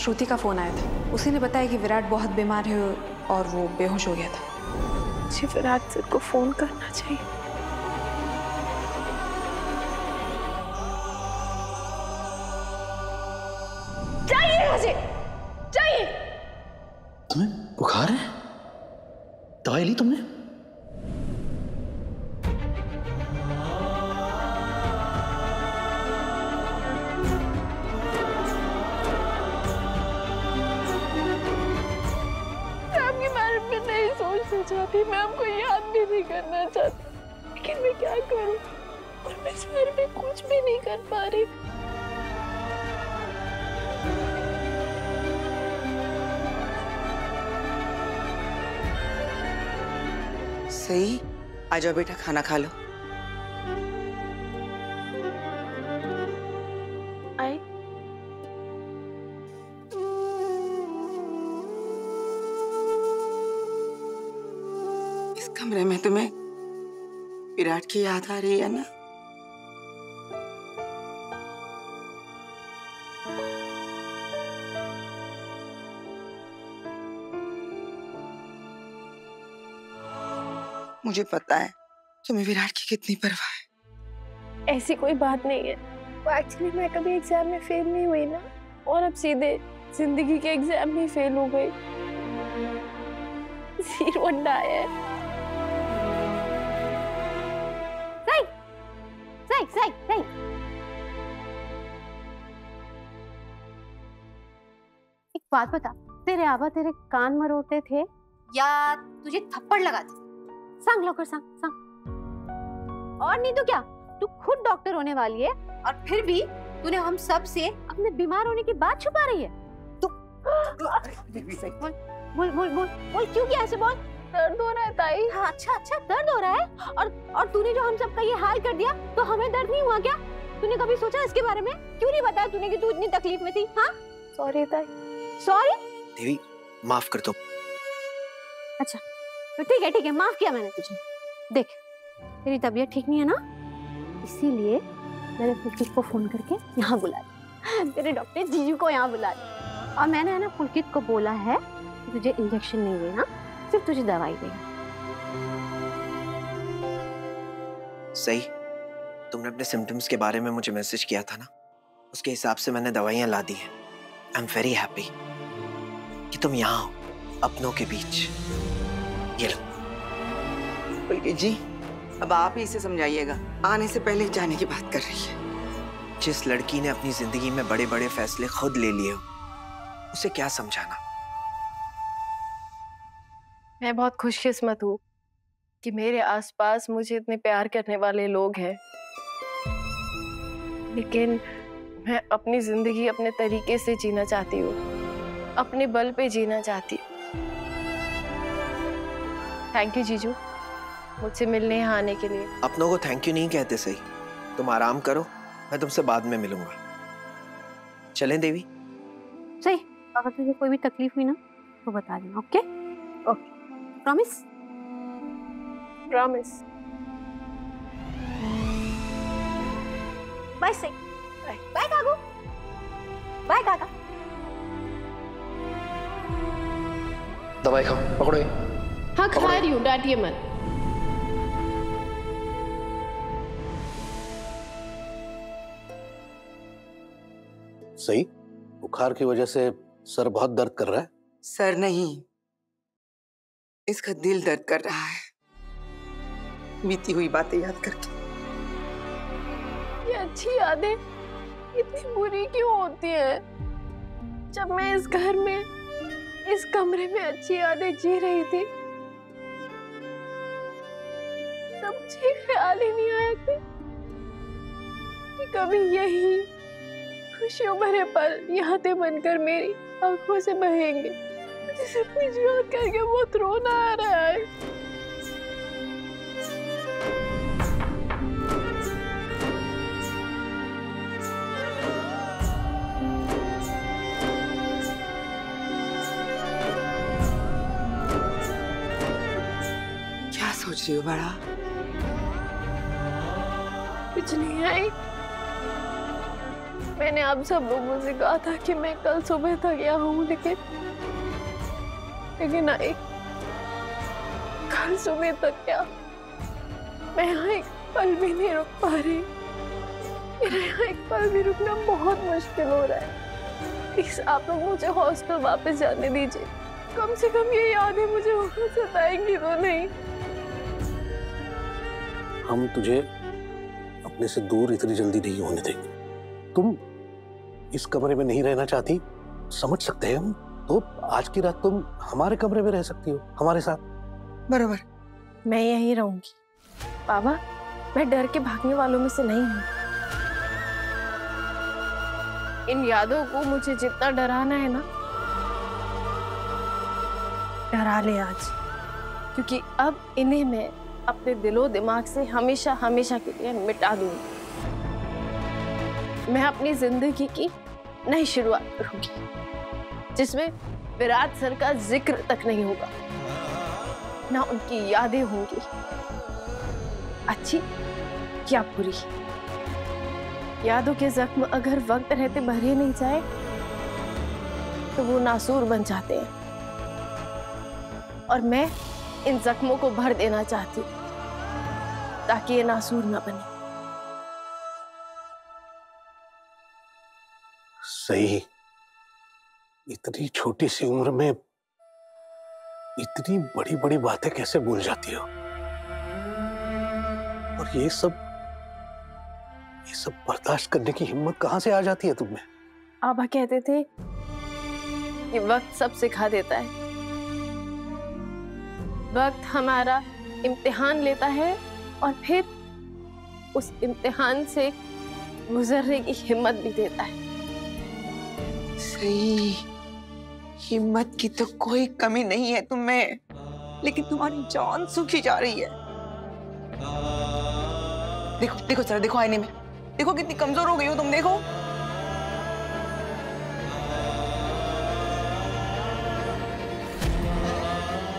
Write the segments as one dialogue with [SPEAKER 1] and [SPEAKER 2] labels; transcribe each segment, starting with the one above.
[SPEAKER 1] श्रुति का फोन आया था। उसी ने बताया कि विराट बहुत बीमार है और वो बेहोश हो गया था।
[SPEAKER 2] मुझे विराट सर को फोन करना चाहिए। चाहिए मुझे, चाहिए।
[SPEAKER 3] तुम्हें बुखार है? दवाई ली तुमने?
[SPEAKER 2] चाहती, मैं आपको याद भी नहीं करना चाहती, लेकिन मैं क्या करूं? और मैं इस बारे में कुछ भी नहीं कर पा रही।
[SPEAKER 4] सही, आ जाओ बेटा, खाना खा लो।
[SPEAKER 2] आई
[SPEAKER 4] कमरे में तुम्हें विराट की याद आ रही है ना? मुझे पता है तुम्हें विराट की कितनी परवाह है।
[SPEAKER 2] ऐसी कोई बात नहीं है। वो एक्चुअली मैं कभी एग्जाम में फेल नहीं हुई ना, और अब सीधे जिंदगी के एग्जाम में फेल हो गई। 0 अंडा है। सही।
[SPEAKER 5] एक बात बता, तेरे आबा तेरे कान मरोड़ते थे या तुझे थप्पड़ लगाते? सांग लौकर, सांग। और नहीं तो क्या, तू खुद डॉक्टर होने वाली है और फिर भी तूने हम सब से अपने बीमार होने की बात छुपा रही है। तू बोल बोल बोल बोल, क्यों किया ऐसे? बोल।
[SPEAKER 2] दर्द हो रहा है ताई।
[SPEAKER 5] हाँ, अच्छा दर्द हो रहा है। और तूने जो हम सबका ये हाल कर दिया, तो हमें दर्द नहीं हुआ क्या? तूने कभी सोचा इसके बारे में? क्यों नहीं बताया तूने कि तू इतनी तकलीफ में थी? हाँ,
[SPEAKER 2] सॉरी ताई।
[SPEAKER 5] सॉरी
[SPEAKER 3] देवी, माफ कर दो।
[SPEAKER 5] अच्छा तो ठीक है, माफ किया मैंने तुझे। देख, तेरी तबीयत ठीक नहीं है ना, इसीलिए मैंने पुलकित को फोन करके यहाँ बुला दिया। तेरे डॉक्टर जीजू को यहाँ बुला दिया। और मैंने है ना पुलकित को बोला है कि तुझे इंजेक्शन नहीं देना, सिर्फ तुझे दवाई देना।
[SPEAKER 3] सही, तुमने अपने सिम्टम्स के बारे में मुझे मैसेज किया था ना, उसके हिसाब से मैंने दवाइयाँ ला दी हैं। आई एम वेरी हैप्पी कि तुम यहाँ हो, अपनों के बीच। ये लो।
[SPEAKER 4] पुलकित जी, अब आप ही इसे समझाइएगा, आने से पहले जाने की बात कर रही है।
[SPEAKER 3] जिस लड़की ने अपनी जिंदगी में बड़े बड़े फैसले खुद ले लिए हो, उसे क्या समझाना।
[SPEAKER 2] मैं बहुत खुशकिस्मत हूँ कि मेरे आसपास मुझे इतने प्यार करने वाले लोग हैं, लेकिन मैं अपनी जिंदगी अपने तरीके से जीना चाहती हूँ, अपने बल पे जीना चाहती हूँ। थैंक यू जीजू, मुझसे मिलने यहाँ आने के लिए।
[SPEAKER 3] अपनों को थैंक यू नहीं कहते। सही, तुम आराम करो, मैं तुमसे बाद में मिलूंगा। चलें देवी?
[SPEAKER 5] सही, अगर तुझे कोई भी तकलीफ हुई ना तो बता देना। Okay okay, promise?
[SPEAKER 2] Promise.
[SPEAKER 5] Bye सही, बाय काकू, बाय काका।
[SPEAKER 3] दवाई खाओ, पकड़ो ये।
[SPEAKER 2] हाँ, खा रही हूँ, डांटिए मत।
[SPEAKER 6] सही, बुखार की वजह से सर बहुत दर्द कर रहा है?
[SPEAKER 4] सर नहीं, इसका दिल दर्द कर रहा है, बीती हुई बातें याद करके।
[SPEAKER 2] ये अच्छी यादें इतनी बुरी क्यों होती हैं? जब मैं इस घर में, इस कमरे में अच्छी यादें जी रही थी, तब मुझे ख्याल ही नहीं आया था कि कभी यही खुशियों भरे पल यादें बनकर मेरी आंखों से बहेंगे। मुझे सब कुछ याद करके बहुत रोना आ रहा है।
[SPEAKER 4] क्या सोच रही हो बड़ा?
[SPEAKER 2] कुछ नहीं आई, मैंने आप सब लोगों से कहा था कि मैं कल सुबह तक यहाँ हूँ, लेकिन नहीं, कल सुबह तक क्या, मैं यहाँ एक पल भी नहीं रुक पा रही। मेरा यहाँ एक पल भी रुकना बहुत मुश्किल हो रहा है। प्लीज आप लोग मुझे हॉस्टल वापस जाने दीजिए। कम से कम ये यादें मुझे वहाँ सताएंगी तो नहीं।
[SPEAKER 6] हम तुझे अपने से दूर इतनी जल्दी नहीं होने देंगे। तुम इस कमरे में नहीं रहना चाहती, समझ सकते हैं हम। तो आज की रात तुम हमारे कमरे में रह सकती हो, हमारे साथ।
[SPEAKER 4] बरोबर।
[SPEAKER 2] मैं यहीं रहूंगी बाबा, मैं डर के भागने वालों में से नहीं हूँ। इन यादों को मुझे जितना डराना है ना, डरा ले आज, क्योंकि अब इन्हें मैं अपने दिलो दिमाग से हमेशा हमेशा के लिए मिटा दूंगी। मैं अपनी जिंदगी की नई शुरुआत करूंगी, जिसमें विराट सर का जिक्र तक नहीं होगा, ना उनकी यादें होंगी, अच्छी या बुरी। यादों के जख्म अगर वक्त रहते भरे नहीं जाए तो वो नासूर बन जाते हैं, और मैं इन जख्मों को भर देना चाहती हूँ ताकि ये नासूर न बने।
[SPEAKER 6] सही, इतनी छोटी सी उम्र में इतनी बड़ी बड़ी बातें कैसे भूल जाती हो? और ये सब बर्दाश्त करने की हिम्मत कहां से आ जाती है तुम्हें?
[SPEAKER 2] आबा कहते थे कि वक्त सब सिखा देता है। वक्त हमारा इम्तिहान लेता है और फिर उस इम्तिहान से गुजरने की हिम्मत भी देता है।
[SPEAKER 4] सही, हिम्मत की तो कोई कमी नहीं है तुम में, लेकिन तुम्हारी जान सूखी जा रही है। देखो देखो सर, देखो आईने में, देखो कितनी कमजोर हो गई हो तुम, देखो।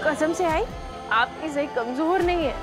[SPEAKER 2] कसम से आई, आपकी सही कमजोर नहीं है।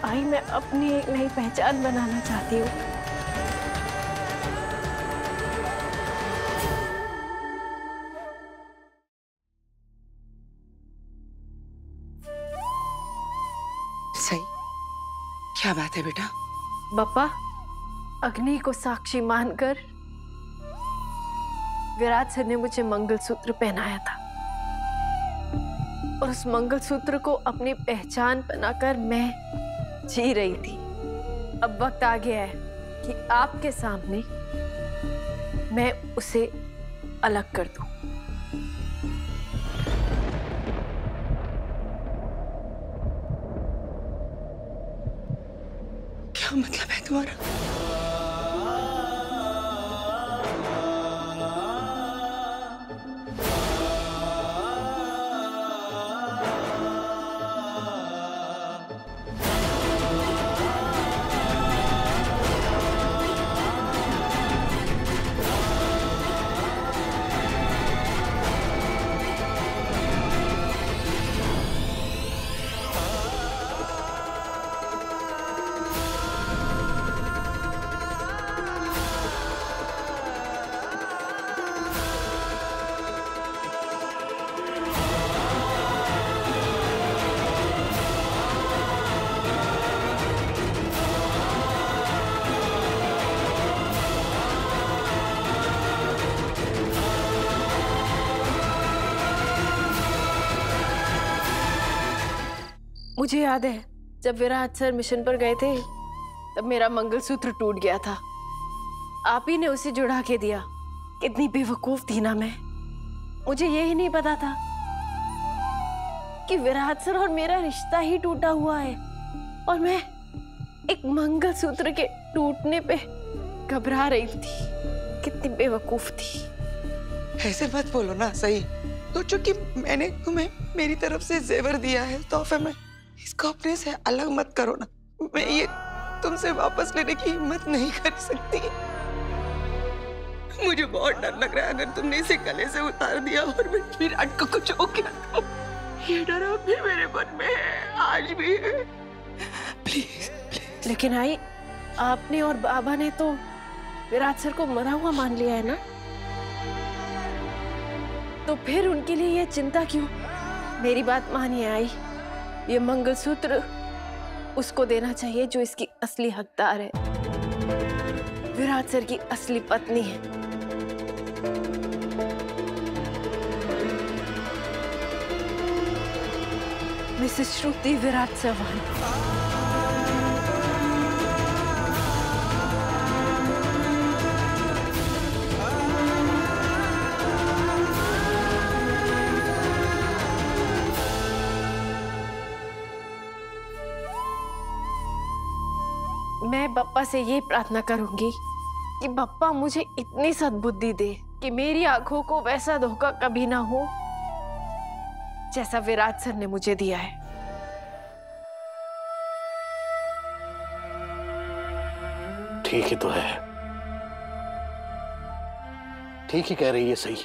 [SPEAKER 2] आई, मैं अपनी एक नई पहचान बनाना चाहती हूँ।
[SPEAKER 4] सही, क्या बात है बेटा?
[SPEAKER 2] बप्पा, अग्नि को साक्षी मानकर विराट सर ने मुझे मंगलसूत्र पहनाया था, और उस मंगलसूत्र को अपनी पहचान बनाकर मैं जी रही थी। अब वक्त आ गया है कि आपके सामने मैं उसे अलग कर दूं।
[SPEAKER 4] क्या मतलब है तुम्हारा?
[SPEAKER 2] मुझे याद है जब विराट सर मिशन पर गए थे तब मेरा मंगलसूत्र टूट गया था। आप ही ने उसे जुड़ा के दिया। कितनी बेवकूफ थी ना मैं। मुझे यही नहीं पता था कि विराट सर और मेरा रिश्ता ही टूटा हुआ है, और मैं एक मंगलसूत्र के टूटने पे घबरा रही थी। कितनी बेवकूफ थी।
[SPEAKER 4] ऐसे मत बोलो ना सही। सोचो कि मैंने तुम्हें मेरी तरफ से जेवर दिया है तोहफे में, इसको अपने से अलग मत करो ना। मैं ये तुमसे वापस लेने की हिम्मत नहीं कर सकती। मुझे बहुत डर लग रहा है अगर तुमने इसे गले से उतार दिया और मैं विराट को कुछ हो गया तो। ये डर अब भी मेरे मन में है, आज भी है। Please please.
[SPEAKER 2] लेकिन आई, आपने और बाबा ने तो विराट सर को मरा हुआ मान लिया है ना, तो फिर उनके लिए ये चिंता क्यों? मेरी बात मानिए आई, ये मंगलसूत्र उसको देना चाहिए जो इसकी असली हकदार है, विराट सर की असली पत्नी है। मिसेस श्रुति विराट चौहान। मैं बप्पा से ये प्रार्थना करूंगी कि बप्पा मुझे इतनी सद्बुद्धि दे कि मेरी आंखों को वैसा धोखा कभी ना हो जैसा विराट सर ने मुझे दिया है।
[SPEAKER 6] ठीक ही तो है, ठीक ही कह रही है, सही।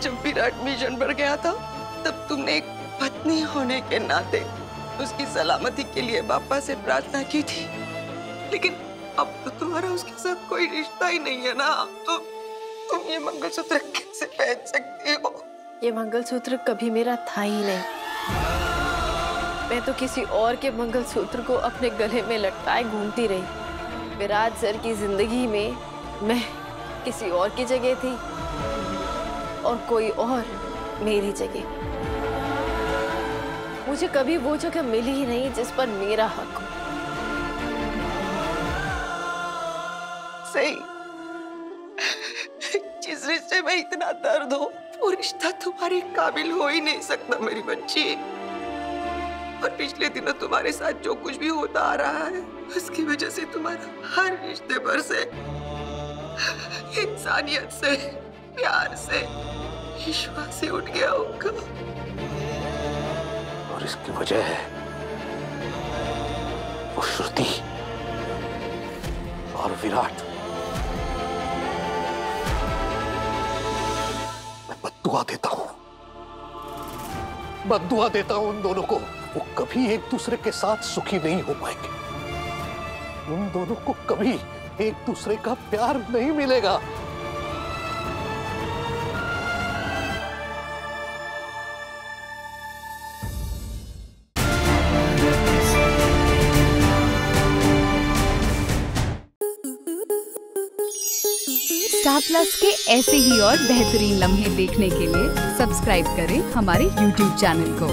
[SPEAKER 4] जब विराट मिशन पर गया था तब तुमने एक पत्नी होने के नाते उसकी सलामती के लिए बापा से प्रार्थना की थी, लेकिन अब तो तुम्हारा उसके साथ कोई रिश्ता ही नहीं है ना, तो तुम ये मंगलसूत्र कैसे पहन सकती हो?
[SPEAKER 2] ये मंगलसूत्र कभी मेरा था ही नहीं। मैं तो किसी और के मंगलसूत्र को अपने गले में लटकाए घूमती रही। विराट सर की जिंदगी में मैं किसी और की जगह थी और कोई और मेरी जगह। मुझे कभी वो जगह मिली ही नहीं जिस पर मेरा हक हो।
[SPEAKER 4] सही, जिस रिश्ते में इतना दर्द हो वो रिश्ता तुम्हारे काबिल हो ही नहीं सकता मेरी बच्ची। और पिछले दिनों तुम्हारे साथ जो कुछ भी होता आ रहा है उसकी वजह से तुम्हारा हर रिश्ते पर से, इंसानियत से, प्यार से, विश्वास से उठ गया होगा।
[SPEAKER 6] और इसकी वजह है वो श्रुति और विराट। मैं बद्दुआ देता हूं, बद्दुआ देता हूं उन दोनों को। वो कभी एक दूसरे के साथ सुखी नहीं हो पाएंगे। उन दोनों को कभी एक दूसरे का प्यार नहीं मिलेगा।
[SPEAKER 7] स्टार प्लस के ऐसे ही और बेहतरीन लम्हे देखने के लिए सब्सक्राइब करें हमारे YouTube चैनल को।